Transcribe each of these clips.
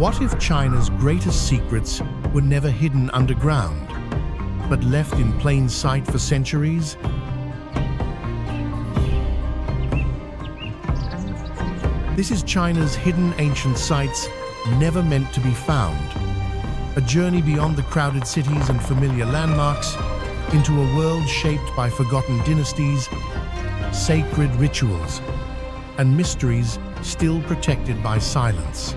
What if China's greatest secrets were never hidden underground, but left in plain sight for centuries? This is China's hidden ancient sites never meant to be found. A journey beyond the crowded cities and familiar landmarks into a world shaped by forgotten dynasties, sacred rituals, and mysteries still protected by silence.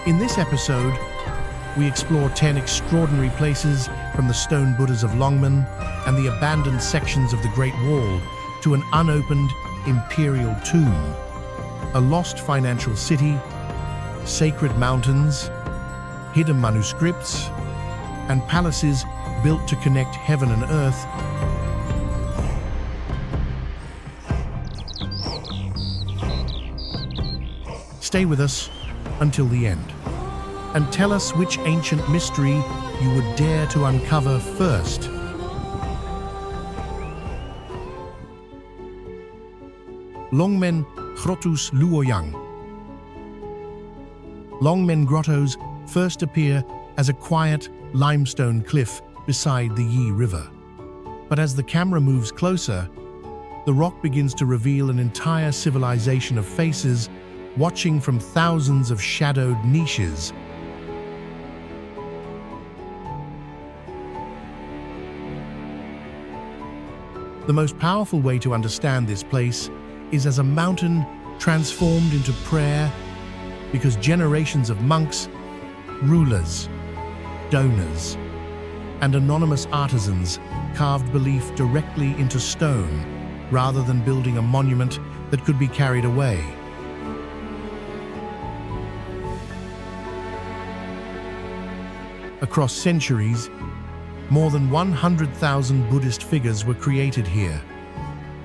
In this episode, we explore 10 extraordinary places from the stone Buddhas of Longmen and the abandoned sections of the Great Wall to an unopened imperial tomb, a lost financial city, sacred mountains, hidden manuscripts, and palaces built to connect heaven and earth. Stay with us until the end, and tell us which ancient mystery you would dare to uncover first. Longmen Grotto's Luoyang. Longmen grottos first appear as a quiet limestone cliff beside the Yi River. But as the camera moves closer, the rock begins to reveal an entire civilization of faces watching from thousands of shadowed niches. The most powerful way to understand this place is as a mountain transformed into prayer, because generations of monks, rulers, donors, and anonymous artisans carved belief directly into stone rather than building a monument that could be carried away. Across centuries, more than 100,000 Buddhist figures were created here,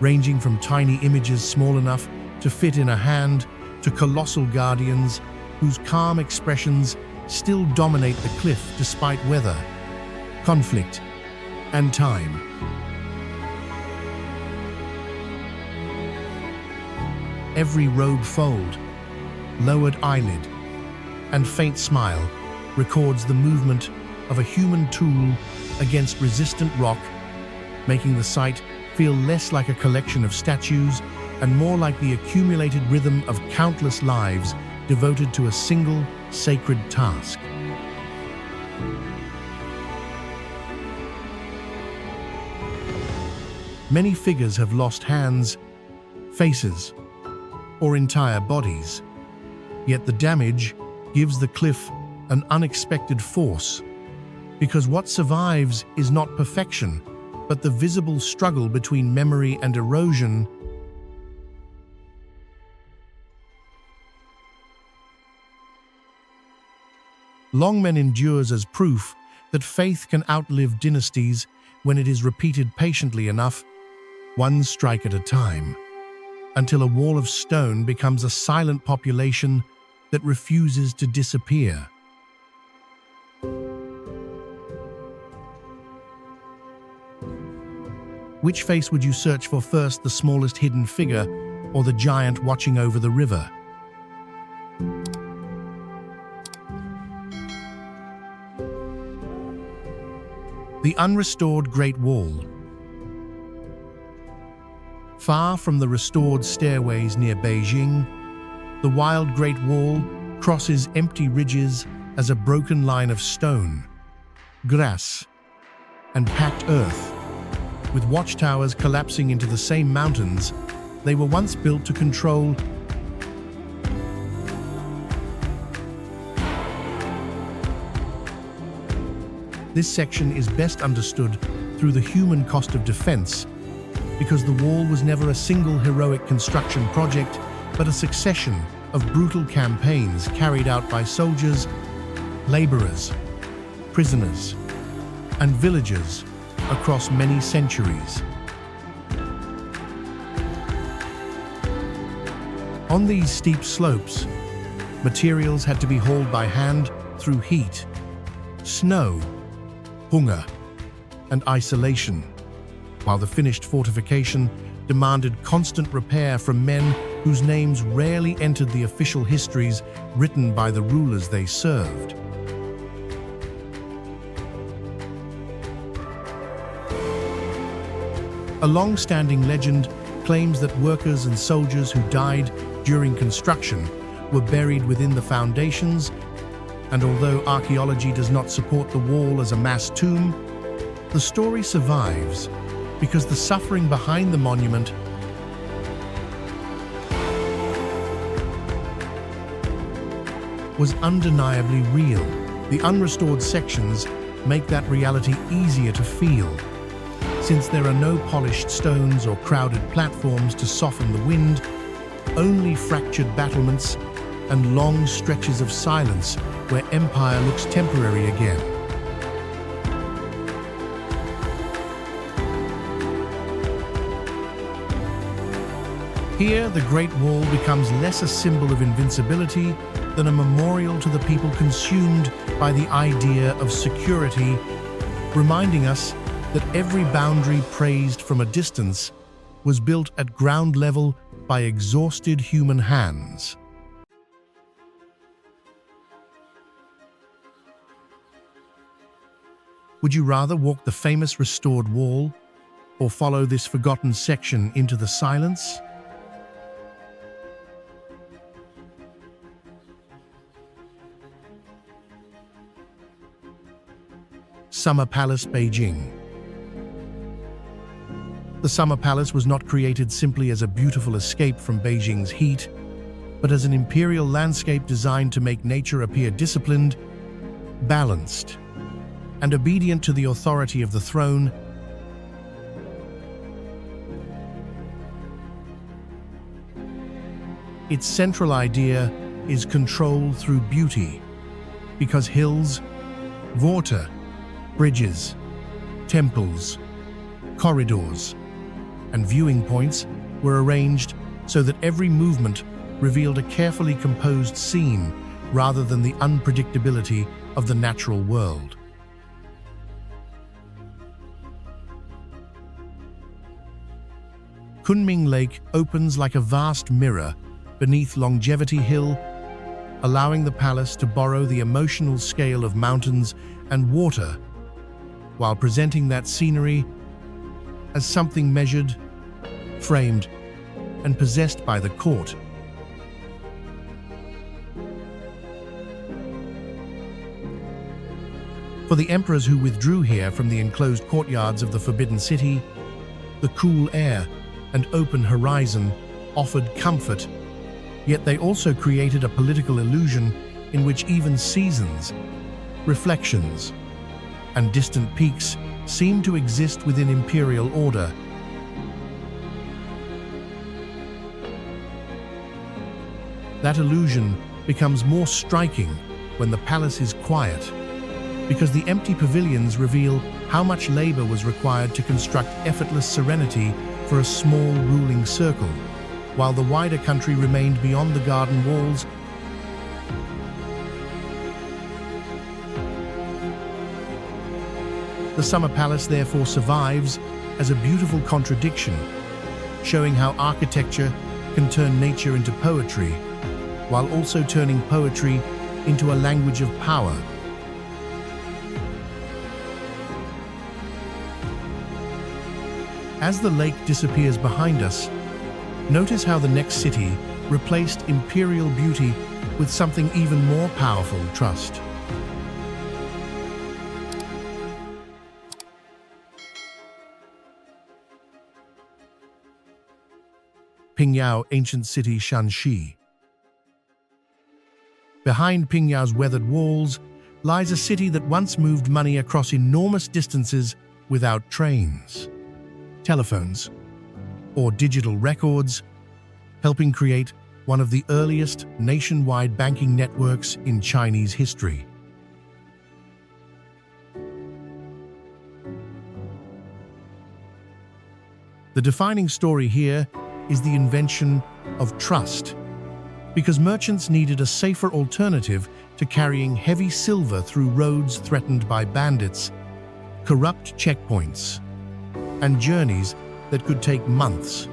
ranging from tiny images small enough to fit in a hand to colossal guardians whose calm expressions still dominate the cliff despite weather, conflict, and time. Every robed fold, lowered eyelid, and faint smile records the movement of a human tool against resistant rock, making the site feel less like a collection of statues and more like the accumulated rhythm of countless lives devoted to a single sacred task. Many figures have lost hands, faces, or entire bodies, yet the damage gives the cliff an unexpected force, because what survives is not perfection, but the visible struggle between memory and erosion. Longmen endures as proof that faith can outlive dynasties when it is repeated patiently enough, one strike at a time, until a wall of stone becomes a silent population that refuses to disappear. Which face would you search for first, the smallest hidden figure or the giant watching over the river? The unrestored Great Wall. Far from the restored stairways near Beijing, the wild Great Wall crosses empty ridges as a broken line of stone, grass, and packed earth. With watchtowers collapsing into the same mountains they were once built to control. This section is best understood through the human cost of defense, because the wall was never a single heroic construction project, but a succession of brutal campaigns carried out by soldiers, laborers, prisoners, and villagers across many centuries. On these steep slopes, materials had to be hauled by hand through heat, snow, hunger, and isolation, while the finished fortification demanded constant repair from men whose names rarely entered the official histories written by the rulers they served. A long-standing legend claims that workers and soldiers who died during construction were buried within the foundations, and although archaeology does not support the wall as a mass tomb, the story survives because the suffering behind the monument was undeniably real. The unrestored sections make that reality easier to feel, since there are no polished stones or crowded platforms to soften the wind, only fractured battlements and long stretches of silence where empire looks temporary again. Here, the Great Wall becomes less a symbol of invincibility than a memorial to the people consumed by the idea of security, reminding us that every boundary praised from a distance was built at ground level by exhausted human hands. Would you rather walk the famous restored wall or follow this forgotten section into the silence? Summer Palace, Beijing. The Summer Palace was not created simply as a beautiful escape from Beijing's heat, but as an imperial landscape designed to make nature appear disciplined, balanced, and obedient to the authority of the throne. Its central idea is control through beauty, because hills, water, bridges, temples, corridors, and viewing points were arranged so that every movement revealed a carefully composed scene rather than the unpredictability of the natural world. Kunming Lake opens like a vast mirror beneath Longevity Hill, allowing the palace to borrow the emotional scale of mountains and water, while presenting that scenery as something measured, framed, and possessed by the court. For the emperors who withdrew here from the enclosed courtyards of the Forbidden City, the cool air and open horizon offered comfort, yet they also created a political illusion in which even seasons, reflections, and distant peaks seem to exist within imperial order. That illusion becomes more striking when the palace is quiet, because the empty pavilions reveal how much labor was required to construct effortless serenity for a small ruling circle, while the wider country remained beyond the garden walls. The Summer Palace therefore survives as a beautiful contradiction, showing how architecture can turn nature into poetry, while also turning poetry into a language of power. As the lake disappears behind us, notice how the next city replaced imperial beauty with something even more powerful: trust. Pingyao, ancient city Shanxi. Behind Pingyao's weathered walls lies a city that once moved money across enormous distances without trains, telephones, or digital records, helping create one of the earliest nationwide banking networks in Chinese history. The defining story here is the invention of trust, because merchants needed a safer alternative to carrying heavy silver through roads threatened by bandits, corrupt checkpoints, and journeys that could take months.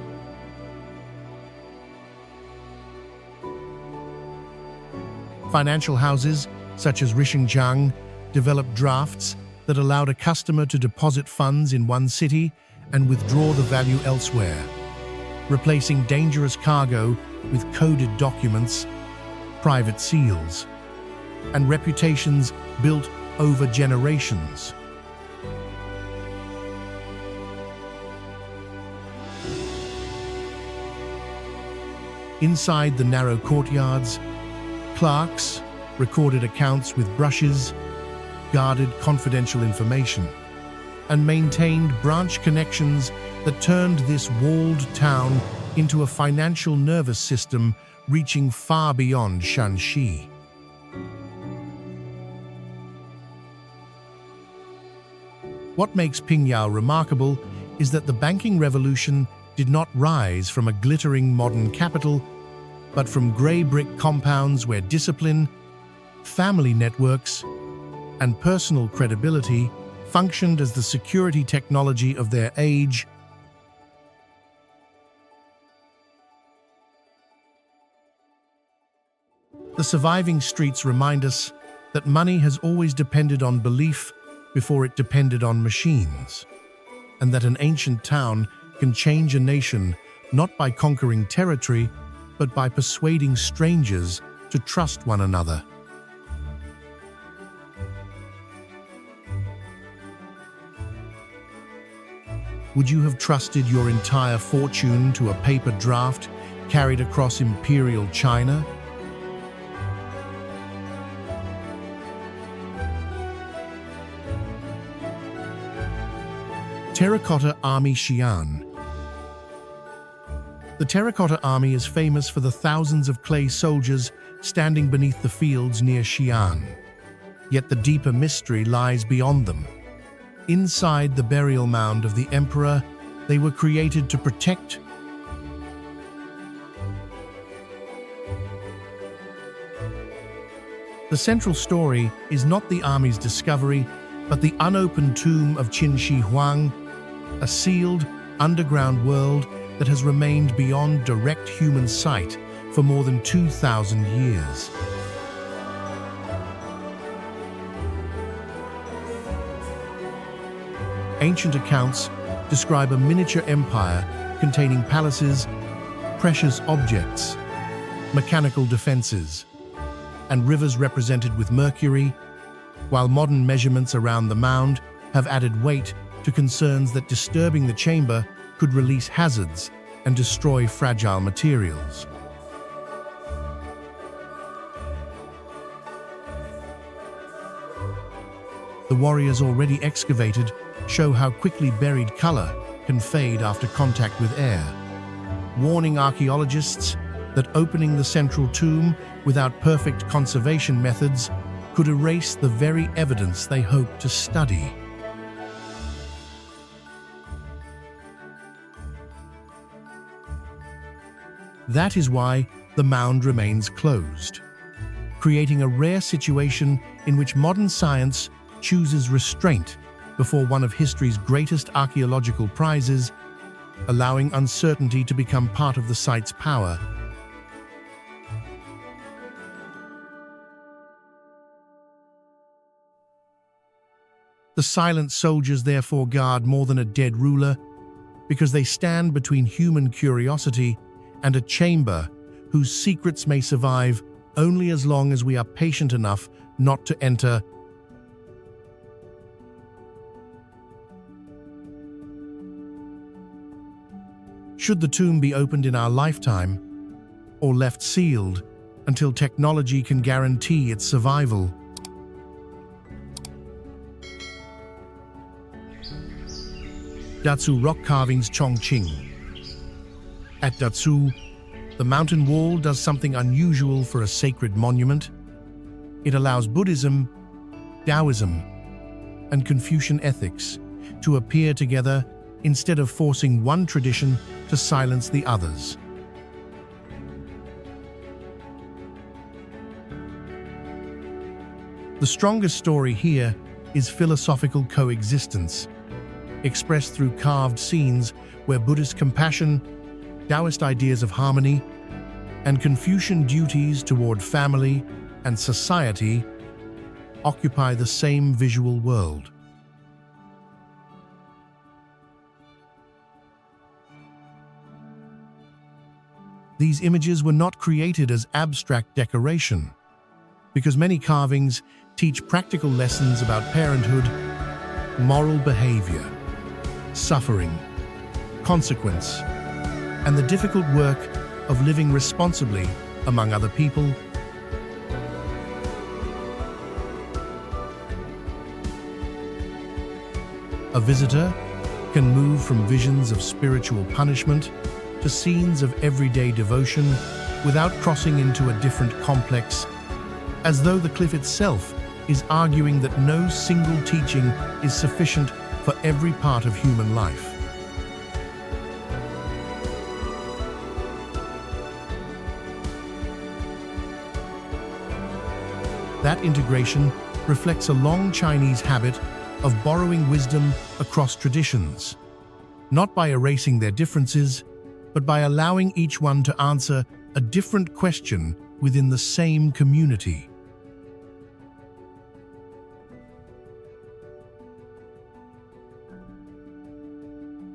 Financial houses, such as Rishengjiang, developed drafts that allowed a customer to deposit funds in one city and withdraw the value elsewhere, replacing dangerous cargo with coded documents, private seals, and reputations built over generations. Inside the narrow courtyards, clerks recorded accounts with brushes, guarded confidential information, and maintained branch connections that turned this walled town into a financial nervous system reaching far beyond Shanxi. What makes Pingyao remarkable is that the banking revolution did not rise from a glittering modern capital, but from grey brick compounds where discipline, family networks, and personal credibility functioned as the security technology of their age. The surviving streets remind us that money has always depended on belief before it depended on machines, and that an ancient town can change a nation not by conquering territory, but by persuading strangers to trust one another. Would you have trusted your entire fortune to a paper draft carried across imperial China? Terracotta Army Xi'an. The Terracotta Army is famous for the thousands of clay soldiers standing beneath the fields near Xi'an. Yet the deeper mystery lies beyond them. Inside the burial mound of the emperor, they were created to protect. The central story is not the army's discovery, but the unopened tomb of Qin Shi Huang, a sealed, underground world that has remained beyond direct human sight for more than 2,000 years. Ancient accounts describe a miniature empire containing palaces, precious objects, mechanical defenses, and rivers represented with mercury, while modern measurements around the mound have added weight to concerns that disturbing the chamber could release hazards and destroy fragile materials. The warriors already excavated show how quickly buried color can fade after contact with air, warning archaeologists that opening the central tomb without perfect conservation methods could erase the very evidence they hope to study. That is why the mound remains closed, creating a rare situation in which modern science chooses restraint before one of history's greatest archaeological prizes, allowing uncertainty to become part of the site's power. The silent soldiers therefore guard more than a dead ruler, because they stand between human curiosity and a chamber whose secrets may survive only as long as we are patient enough not to enter. Should the tomb be opened in our lifetime, or left sealed until technology can guarantee its survival? Dazu rock carvings Chongqing. At Dazu, the mountain wall does something unusual for a sacred monument. It allows Buddhism, Taoism, and Confucian ethics to appear together instead of forcing one tradition to silence the others. The strongest story here is philosophical coexistence, expressed through carved scenes where Buddhist compassion, Taoist ideas of harmony, and Confucian duties toward family, and society occupy the same visual world. These images were not created as abstract decoration, because many carvings teach practical lessons about parenthood, moral behavior, suffering, consequence, and the difficult work of living responsibly among other people. A visitor can move from visions of spiritual punishment to scenes of everyday devotion without crossing into a different complex, as though the cliff itself is arguing that no single teaching is sufficient for every part of human life. That integration reflects a long Chinese habit of borrowing wisdom across traditions, not by erasing their differences, but by allowing each one to answer a different question within the same community.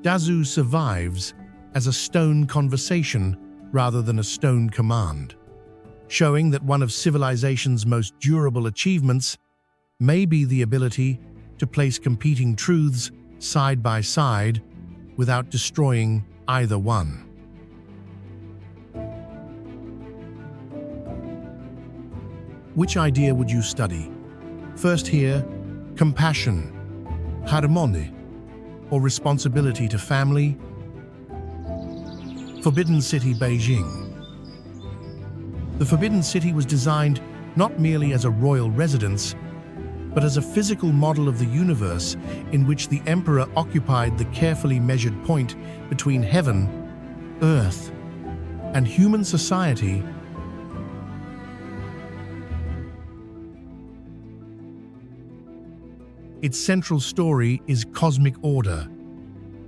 Dazu survives as a stone conversation rather than a stone command, showing that one of civilization's most durable achievements may be the ability to place competing truths side by side without destroying either one. Which idea would you study? First here, compassion, harmonie, or responsibility to family? Forbidden City, Beijing. The Forbidden City was designed not merely as a royal residence, but as a physical model of the universe in which the emperor occupied the carefully measured point between heaven, earth, and human society. Its central story is cosmic order,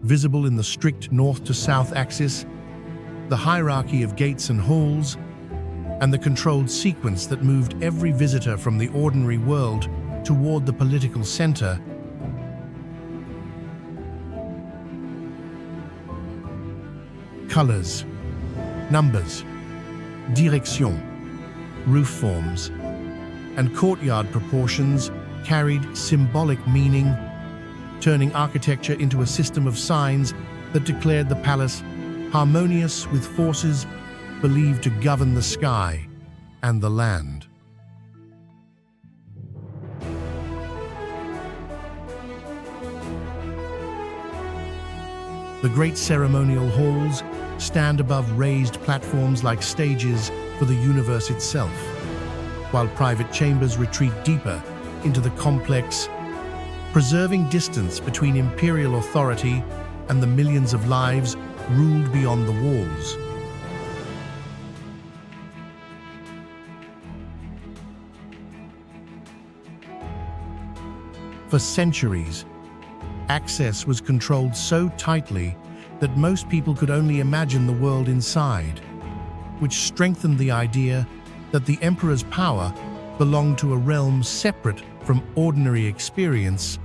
visible in the strict north to south axis, the hierarchy of gates and halls, and the controlled sequence that moved every visitor from the ordinary world toward the political center. Colors, numbers, direction, roof forms, and courtyard proportions carried symbolic meaning, turning architecture into a system of signs that declared the palace harmonious with forces believed to govern the sky and the land. The great ceremonial halls stand above raised platforms like stages for the universe itself, while private chambers retreat deeper into the complex, preserving distance between imperial authority and the millions of lives ruled beyond the walls. For centuries, access was controlled so tightly that most people could only imagine the world inside, which strengthened the idea that the emperor's power belonged to a realm separate from ordinary experience.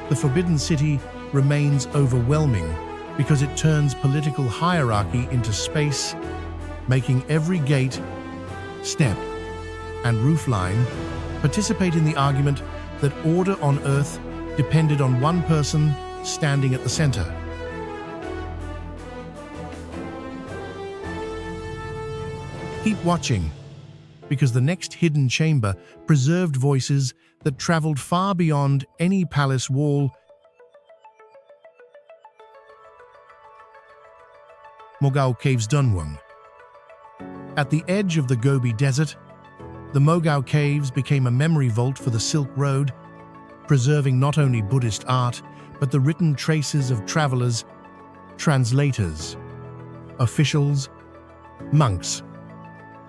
The Forbidden City remains overwhelming because it turns political hierarchy into space, making every gate, step, and roofline participate in the argument that order on Earth depended on one person standing at the center. Keep watching, because the next hidden chamber preserved voices that traveled far beyond any palace wall. Mogao Caves, Dunhuang. At the edge of the Gobi Desert, the Mogao Caves became a memory vault for the Silk Road, preserving not only Buddhist art, but the written traces of travelers, translators, officials, monks,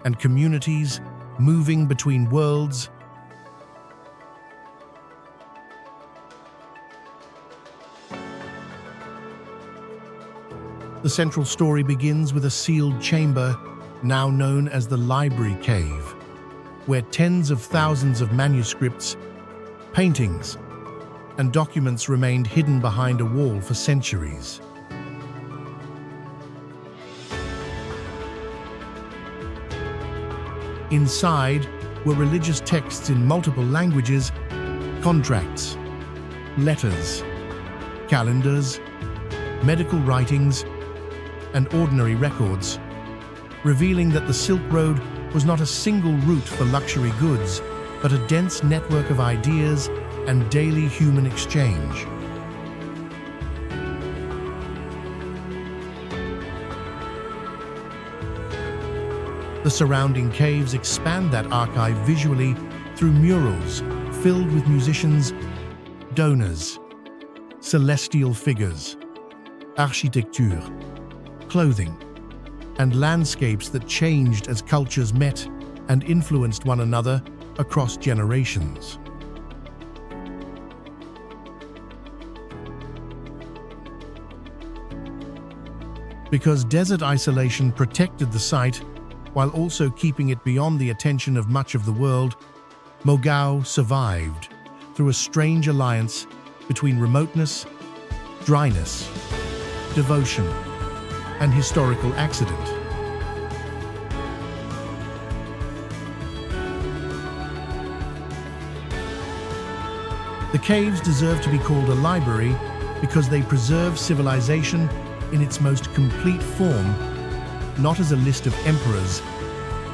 and communities moving between worlds. The central story begins with a sealed chamber, now known as the Library Cave, where tens of thousands of manuscripts, paintings, and documents remained hidden behind a wall for centuries. Inside were religious texts in multiple languages, contracts, letters, calendars, medical writings, and ordinary records, revealing that the Silk Road was not a single route for luxury goods, but a dense network of ideas and daily human exchange. The surrounding caves expand that archive visually through murals filled with musicians, donors, celestial figures, architecture, clothing, and landscapes that changed as cultures met and influenced one another across generations. Because desert isolation protected the site while also keeping it beyond the attention of much of the world, Mogao survived through a strange alliance between remoteness, dryness, devotion, and historical accident. The caves deserve to be called a library because they preserve civilization in its most complete form, not as a list of emperors,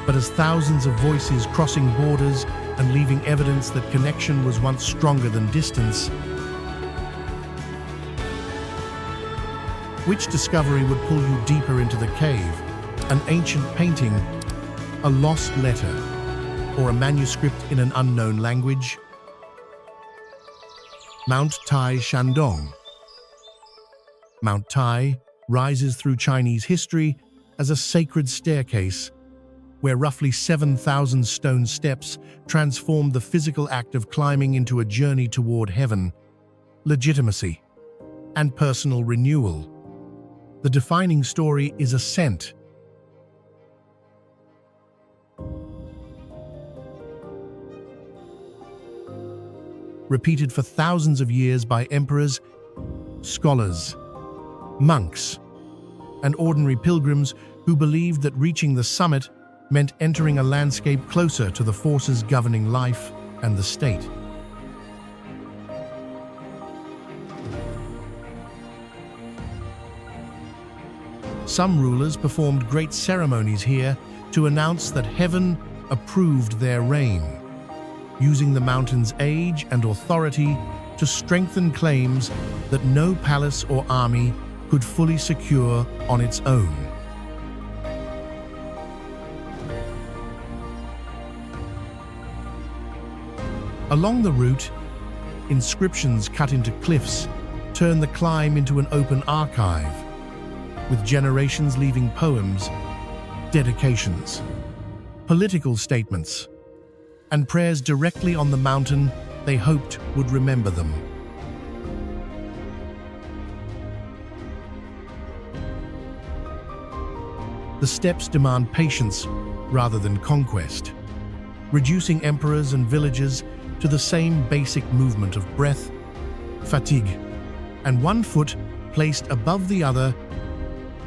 but as thousands of voices crossing borders and leaving evidence that connection was once stronger than distance. Which discovery would pull you deeper into the cave? An ancient painting, a lost letter, or a manuscript in an unknown language? Mount Tai Shandong. Mount Tai rises through Chinese history as a sacred staircase, where roughly 7,000 stone steps transformed the physical act of climbing into a journey toward heaven, legitimacy, and personal renewal. The defining story is ascent. Repeated for thousands of years by emperors, scholars, monks, and ordinary pilgrims who believed that reaching the summit meant entering a landscape closer to the forces governing life and the state. Some rulers performed great ceremonies here to announce that heaven approved their reign, using the mountain's age and authority to strengthen claims that no palace or army could fully secure on its own. Along the route, inscriptions cut into cliffs turn the climb into an open archive, with generations leaving poems, dedications, political statements, and prayers directly on the mountain they hoped would remember them. The steps demand patience rather than conquest, reducing emperors and villagers to the same basic movement of breath, fatigue, and one foot placed above the other.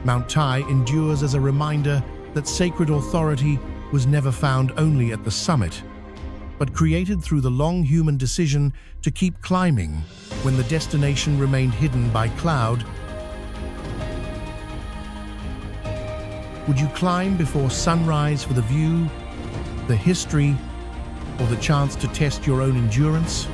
Mount Tai endures as a reminder that sacred authority was never found only at the summit, but created through the long human decision to keep climbing when the destination remained hidden by cloud. Would you climb before sunrise for the view, the history, or the chance to test your own endurance?